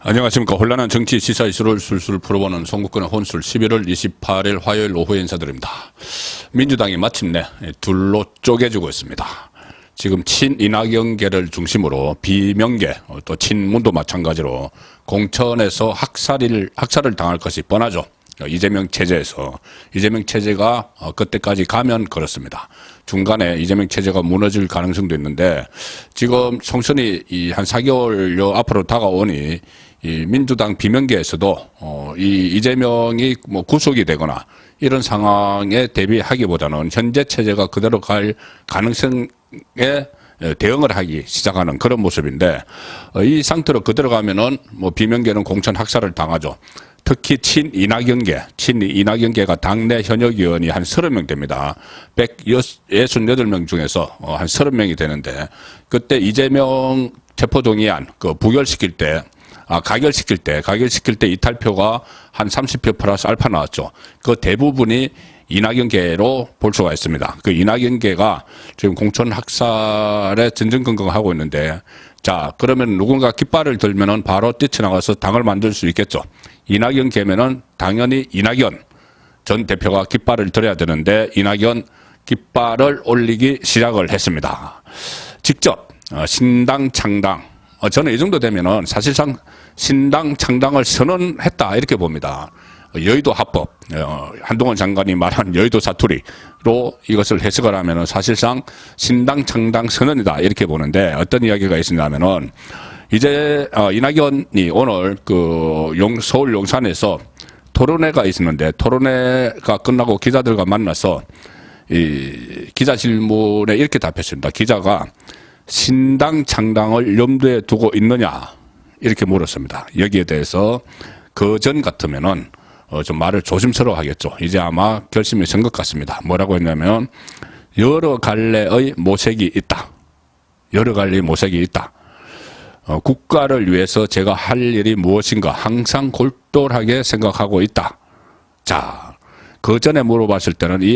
안녕하십니까. 혼란한 정치 시사 이슈를 술술 풀어보는 송국근의 혼술 11월 28일 화요일 오후에 인사드립니다. 민주당이 마침내 둘로 쪼개지고 있습니다. 지금 친이낙연계를 중심으로 비명계 또 친문도 마찬가지로 공천에서 학살을 당할 것이 뻔하죠. 이재명 체제에서. 이재명 체제가 그때까지 가면 그렇습니다. 중간에 이재명 체제가 무너질 가능성도 있는데 지금 총선이 한 4개월여 앞으로 다가오니 이 민주당 비명계에서도 이 이재명이 뭐 구속이 되거나 이런 상황에 대비하기보다는 현재 체제가 그대로 갈 가능성에 대응을 하기 시작하는 그런 모습인데 이 상태로 그대로 가면은 뭐 비명계는 공천 학살을 당하죠. 특히 친이낙연계가 당내 현역 의원이 한 30명 됩니다. 168명 중에서 한 30명이 되는데 그때 이재명 체포동의안 가결시킬 때 이탈표가 한 30표 플러스 알파 나왔죠. 그 대부분이 이낙연계로 볼 수가 있습니다. 그 이낙연계가 지금 공천 학살에 전전긍긍하고 있는데 자, 그러면 누군가 깃발을 들면은 바로 뛰쳐나가서 당을 만들 수 있겠죠. 이낙연계면은 당연히 이낙연 전 대표가 깃발을 들어야 되는데 이낙연 깃발을 올리기 시작을 했습니다. 직접 신당 창당 저는 이 정도 되면은 사실상 신당 창당을 선언했다 이렇게 봅니다. 여의도 합법 한동훈 장관이 말한 여의도 사투리로 이것을 해석을 하면은 사실상 신당 창당 선언이다 이렇게 보는데 어떤 이야기가 있었냐면은 이제 이낙연이 오늘 그 서울 용산에서 토론회가 있었는데 토론회가 끝나고 기자들과 만나서 이 기자 질문에 이렇게 답했습니다. 기자가 신당 창당을 염두에 두고 있느냐 이렇게 물었습니다. 여기에 대해서 그 전 같으면은 좀 말을 조심스러워 하겠죠. 이제 아마 결심이 선 것 같습니다. 뭐라고 했냐면 여러 갈래의 모색이 있다. 여러 갈래의 모색이 있다. 국가를 위해서 제가 할 일이 무엇인가 항상 골똘하게 생각하고 있다. 자, 그 전에 물어봤을 때는 이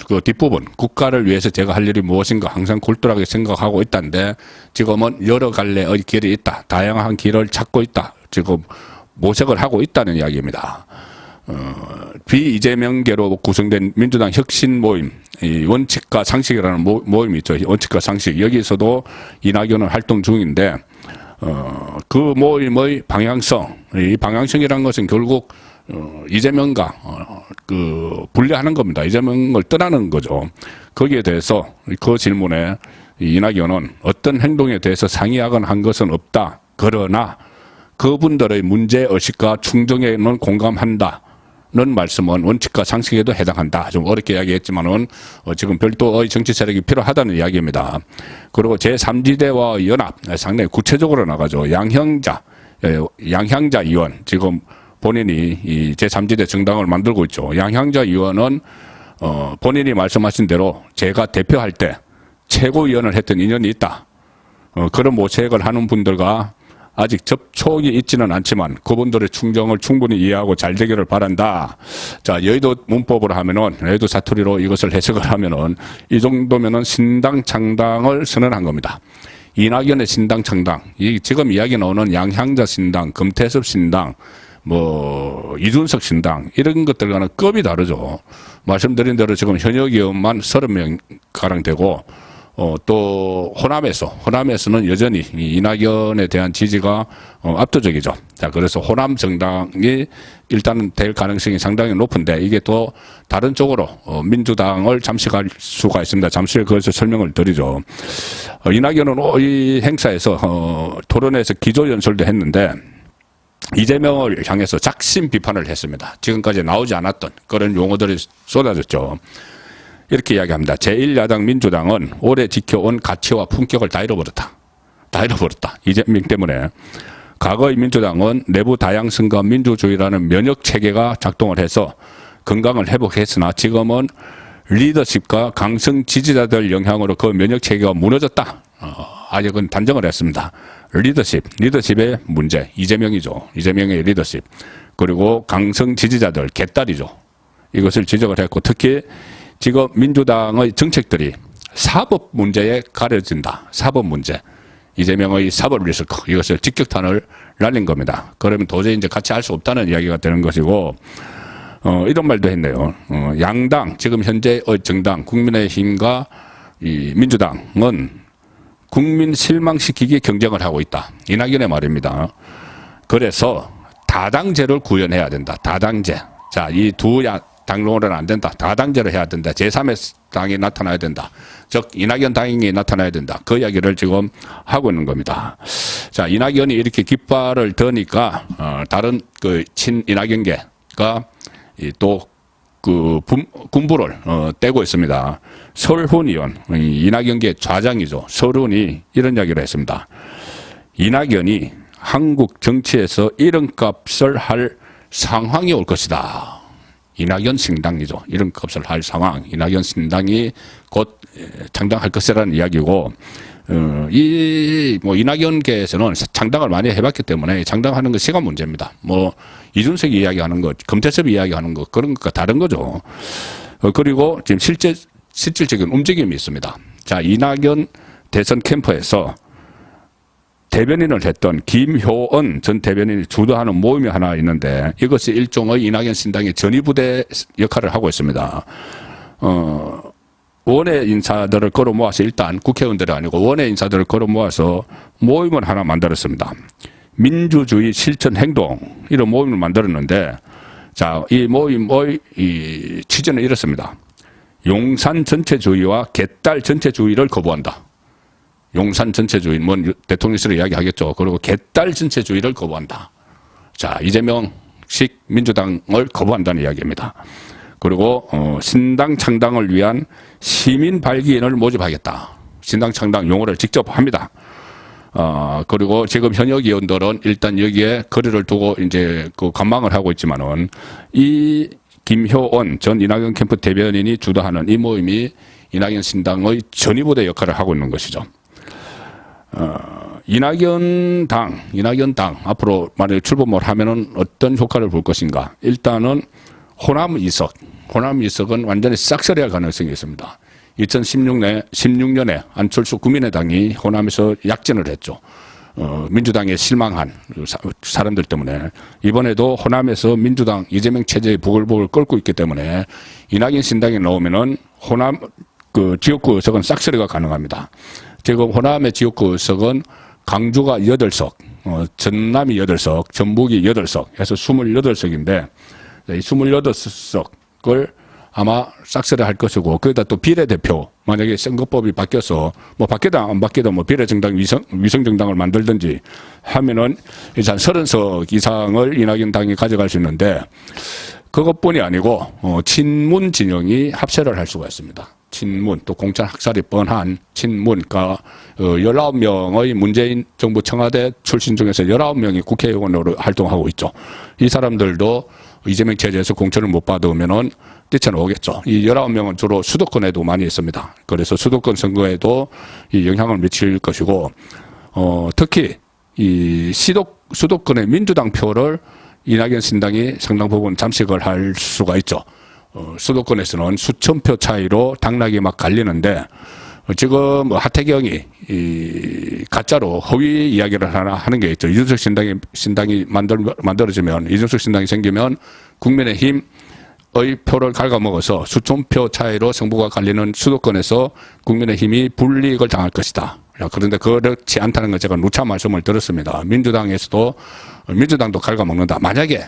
그 뒷부분 국가를 위해서 제가 할 일이 무엇인가 항상 골똘하게 생각하고 있다는데 지금은 여러 갈래의 길이 있다. 다양한 길을 찾고 있다. 지금 모색을 하고 있다는 이야기입니다. 비이재명계로 구성된 민주당 혁신 모임, 이 원칙과 상식이라는 모임이 있죠. 원칙과 상식. 여기서도 이낙연은 활동 중인데 그 모임의 방향성, 이 방향성이라는 것은 결국 이재명과 분리하는 겁니다. 이재명을 떠나는 거죠. 거기에 대해서 그 질문에 이낙연은 어떤 행동에 대해서 상의하거나 한 것은 없다. 그러나 그분들의 문제의식과 충정에는 공감한다. 는 말씀은 원칙과 상식에도 해당한다. 좀 어렵게 이야기했지만은 지금 별도의 정치 세력이 필요하다는 이야기입니다. 그리고 제3지대와 연합 상당히 구체적으로 나가죠. 양향자 의원 지금 본인이 이 제3지대 정당을 만들고 있죠. 양향자 의원은 본인이 말씀하신 대로 제가 대표할 때 최고위원을 했던 인연이 있다. 그런 모색을 하는 분들과 아직 접촉이 있지는 않지만 그분들의 충정을 충분히 이해하고 잘 되기를 바란다. 자, 여의도 문법으로 하면은, 여의도 사투리로 이것을 해석을 하면은, 이 정도면은 신당 창당을 선언한 겁니다. 이낙연의 신당 창당, 지금 이야기 나오는 양향자 신당, 금태섭 신당, 이준석 신당, 이런 것들과는 급이 다르죠. 말씀드린 대로 지금 현역 의원만 30명가량 되고, 또 호남에서는 여전히 이낙연에 대한 지지가 압도적이죠. 자, 그래서 호남 정당이 일단은 될 가능성이 상당히 높은데 이게 또 다른 쪽으로 민주당을 잠식할 수가 있습니다. 잠시 후에 그것을 설명을 드리죠. 이낙연은 이 행사에서 토론회에서 기조연설도 했는데 이재명을 향해서 작심 비판을 했습니다. 지금까지 나오지 않았던 그런 용어들이 쏟아졌죠. 이렇게 이야기합니다. 제1야당 민주당은 오래 지켜온 가치와 품격을 다 잃어버렸다. 이재명 때문에. 과거의 민주당은 내부 다양성과 민주주의라는 면역체계가 작동을 해서 건강을 회복했으나 지금은 리더십과 강성 지지자들 영향으로 그 면역체계가 무너졌다. 아직은 단정을 했습니다. 리더십의 문제, 이재명이죠. 이재명의 리더십. 그리고 강성 지지자들, 개딸이죠. 이것을 지적을 했고 특히 지금 민주당의 정책들이 사법 문제에 가려진다. 사법 문제. 이재명의 사법 리스크 이것을 직격탄을 날린 겁니다. 그러면 도저히 이제 같이 할 수 없다는 이야기가 되는 것이고 이런 말도 했네요. 양당 지금 현재의 정당 국민의힘과 이 민주당은 국민 실망시키기 경쟁을 하고 있다. 이낙연의 말입니다. 그래서 다당제를 구현해야 된다. 다당제. 자, 이 두 당론은 안 된다. 다당제를 해야 된다. 제3의 당이 나타나야 된다. 즉 이낙연 당이 나타나야 된다. 그 이야기를 지금 하고 있는 겁니다. 자, 이낙연이 이렇게 깃발을 드니까 다른 그 친이낙연계가 또 그 군부를 떼고 있습니다. 설훈 의원, 이낙연계 좌장이죠. 설훈이 이런 이야기를 했습니다. 이낙연이 한국 정치에서 이름값을 할 상황이 올 것이다. 이낙연 신당이죠. 이름값을 할 상황. 이낙연 신당이 곧 창당할 것이라는 이야기고, 이낙연계에서는 창당을 많이 해봤기 때문에 창당하는 건 시간 문제입니다. 이준석이 이야기하는 것, 금태섭이 이야기하는 것, 그런 것과 다른 거죠. 그리고 지금 실질적인 움직임이 있습니다. 자, 이낙연 대선 캠프에서 대변인을 했던 김효은 전 대변인이 주도하는 모임이 하나 있는데 이것이 일종의 이낙연 신당의 전위부대 역할을 하고 있습니다. 원외 인사들을 끌어모아서 일단 국회의원들이 아니고 원외 인사들을 끌어모아서 모임을 하나 만들었습니다. 민주주의 실천 행동 이런 모임을 만들었는데 자, 이 모임의 이 취지는 이렇습니다. 용산 전체주의와 개딸 전체주의를 거부한다. 용산 전체주의, 대통령실을 이야기하겠죠. 그리고 개딸 전체주의를 거부한다. 자, 이재명식 민주당을 거부한다는 이야기입니다. 그리고 신당 창당을 위한 시민 발기인을 모집하겠다. 신당 창당 용어를 직접 합니다. 그리고 지금 현역 의원들은 일단 여기에 거리를 두고 이제 그 관망을 하고 있지만은 이 김효원 전 이낙연 캠프 대변인이 주도하는 이 모임이 이낙연 신당의 전위부대 역할을 하고 있는 것이죠. 이낙연 당 앞으로 만약에 출범을 하면은 어떤 효과를 볼 것인가? 일단은 호남 이석은 완전히 싹쓸이할 가능성이 있습니다. 2016년에 안철수 국민의당이 호남에서 약진을 했죠. 민주당에 실망한 사람들 때문에 이번에도 호남에서 민주당 이재명 체제의 부글부글 끓고 있기 때문에 이낙연 신당에 나오면은 호남 그 지역구 의석은 싹쓸이가 가능합니다. 지금 호남의 지역구 의석은 강주가 8석, 전남이 8석, 전북이 8석 해서 28석인데 이 28석을 아마 싹쓸이 할 것이고 거기다 또 비례대표 만약에 선거법이 바뀌어서 바뀌든 안 바뀌든 비례정당 위성정당을 만들든지 하면은 이제 한 30석 이상을 이낙연 당이 가져갈 수 있는데 그것뿐이 아니고 친문 진영이 합세를 할 수가 있습니다. 친문 또 공천 학살이 뻔한 친문가 19명의 문재인 정부 청와대 출신 중에서 19명이 국회의원으로 활동하고 있죠. 이 사람들도 이재명 체제에서 공천을 못 받으면은 뛰쳐나오겠죠. 이 19명은 주로 수도권에도 많이 있습니다. 그래서 수도권 선거에도 이 영향을 미칠 것이고, 특히 이 수도권의 민주당 표를 이낙연 신당이 상당 부분 잠식을 할 수가 있죠. 수도권에서는 수천 표 차이로 당락이 막 갈리는데, 지금 하태경이 가짜로 허위 이야기를 하나 하는 게 있죠. 이준석 신당이 만들어지면, 이준석 신당이 생기면 국민의힘의 표를 갉아먹어서 수천 표 차이로 승부가 갈리는 수도권에서 국민의힘이 불이익을 당할 것이다. 그런데 그렇지 않다는 걸 제가 누차 말씀을 드렸습니다. 민주당도 갉아먹는다. 만약에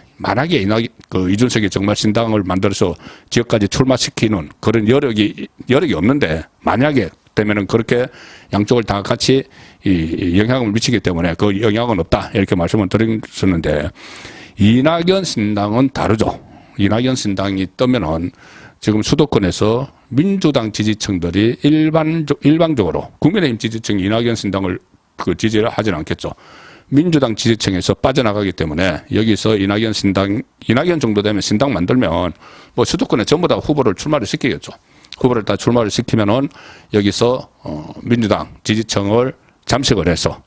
이준석이 정말 신당을 만들어서 지역까지 출마시키는 그런 여력이 없는데 만약에 되면은 그렇게 양쪽을 다 같이 이 영향을 미치기 때문에 그 영향은 없다. 이렇게 말씀을 드렸었는데 이낙연 신당은 다르죠. 이낙연 신당이 뜨면은 지금 수도권에서 민주당 지지층들이 일방적으로 국민의힘 지지층이 이낙연 신당을 지지를 하지는 않겠죠. 민주당 지지층에서 빠져나가기 때문에 여기서 이낙연 정도 되면 신당 만들면 수도권에 전부 다 후보를 출마를 시키겠죠. 후보를 다 출마를 시키면은 여기서 민주당 지지층을 잠식을 해서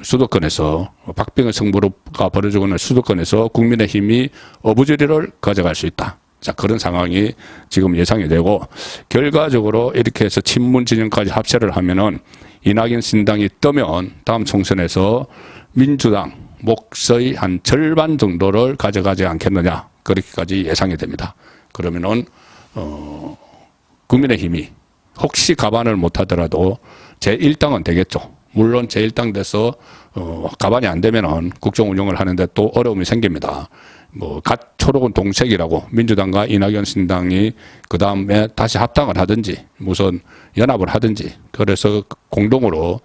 수도권에서 박빙의 승부가 벌어지고 있는 수도권에서 국민의힘이 어부지리를 가져갈 수 있다. 자, 그런 상황이 지금 예상이 되고 결과적으로 이렇게 해서 친문 진영까지 합세를 하면은 이낙연 신당이 뜨면 다음 총선에서 민주당 몫의 한 절반 정도를 가져가지 않겠느냐, 그렇게까지 예상이 됩니다. 그러면은 국민의힘이 혹시 가반을 못하더라도 제1당은 되겠죠. 물론 제1당 돼서 가반이 안 되면은 국정 운영을 하는데 또 어려움이 생깁니다. 뭐 갓 초록은 동책이라고 민주당과 이낙연 신당이 그 다음에 다시 합당을 하든지 무슨 연합을 하든지 그래서 공동으로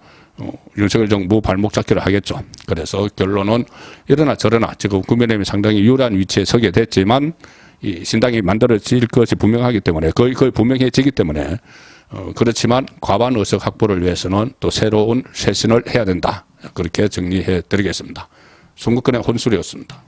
윤석열 정부 발목 잡기를 하겠죠. 그래서 결론은 이러나 저러나 지금 국민의힘이 상당히 유리한 위치에 서게 됐지만 이 신당이 만들어질 것이 분명하기 때문에 거의 분명해지기 때문에 그렇지만 과반 의석 확보를 위해서는 또 새로운 쇄신을 해야 된다. 그렇게 정리해 드리겠습니다. 송국근의 혼술이었습니다.